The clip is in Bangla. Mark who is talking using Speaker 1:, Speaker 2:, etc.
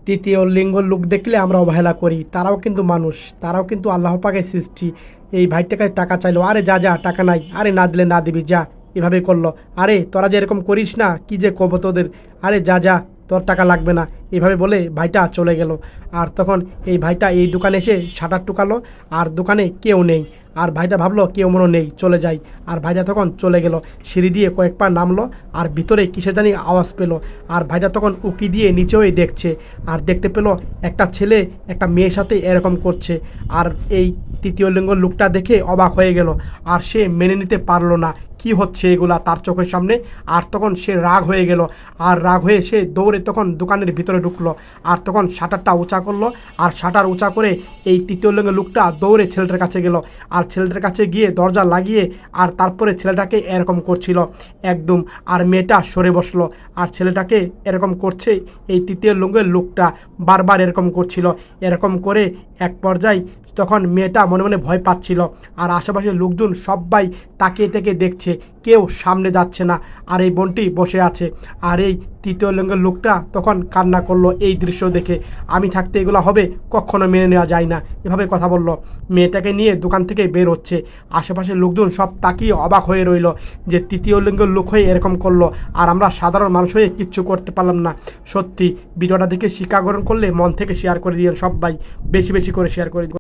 Speaker 1: তৃতীয় লিঙ্গ লোক দেখলে আমরা অবহেলা করি, তারাও কিন্তু মানুষ, তারাও কিন্তু আল্লাহ পাকের সৃষ্টি। এই ভাইটার কাছে টাকা চাইলো, আরে যা যা টাকা নাই, আরে না দিলে না দিবি যা, এভাবেই করলো। আরে তোরা যে এরকম করিস না, কি যে কব তোদের, আরে যা যা তোর টাকা লাগবে না, এভাবে বলে ভাইটা চলে গেল। আর তখন এই ভাইটা এই দোকানে এসে শাটার টুকালো, আর দোকানে কেউ নেই। আর ভাইটা ভাবলো কেউ মনে নেই, চলে যাই। আর ভাইটা তখন চলে গেল, সিঁড়ি দিয়ে কয়েক পা নামলো, আর ভিতরে কিসের জানি আওয়াজ পেলো। আর ভাইটা তখন উকি দিয়ে নিচেই দেখছে, আর দেখতে পেলো একটা ছেলে একটা মেয়ের সাথে এরকম করছে। আর এই তৃতীয় লিঙ্গ লোকটা দেখে অবাক হয়ে গেল, আর সে মেনে নিতে পারলো না কি হচ্ছে এগুলা তার চোখের সামনে। আর তখন সে রাগ হয়ে গেল, আর রাগ হয়ে সে দৌড়ে তখন দোকানের ভিতরে ঢুকলো। আর তখন শাটারটা উঁচা করলো, আর শাটার উঁচা করে এই তৃতীয় লিঙ্গের লোকটা দৌড়ে ছেলেটার কাছে গেল। আর ছেলেটার কাছে গিয়ে দরজা লাগিয়ে আর তারপরে ছেলেটাকে এরকম করছিল একদম। আর মেয়েটা সরে বসলো, আর ছেলেটাকে এরকম করছে এই তৃতীয় লিঙ্গের লোকটা, বারবার এরকম করছিল। এরকম করে এক পর্যায়ে তখন মেয়েটা মনে মনে ভয় পাচ্ছিল, আর আশেপাশের লোকজন সবাই তাকিয়ে থেকে দেখছে, কেউ সামনে যাচ্ছে না। আর এই বোনটি বসে আছে, আর এই তৃতীয় লিঙ্গের লোকটা তখন কান্না করলো এই দৃশ্য দেখে। আমি থাকতে এগুলো হবে, কখনো মেনে নেওয়া যায় না, এভাবে কথা বলল। মেয়েটাকে নিয়ে দোকান থেকে বের হচ্ছে, আশেপাশের লোকজন সব তাকিয়ে অবাক হয়ে রইল যে তৃতীয় লিঙ্গের লোক হয়ে এরকম করলো, আর আমরা সাধারণ মানুষ হয়ে কিচ্ছু করতে পারলাম না। সত্যি ভিডিওটা দেখে শিক্ষা গ্রহণ করলে মন থেকে শেয়ার করে দিন সবাই, বেশি বেশি করে শেয়ার করে দিন।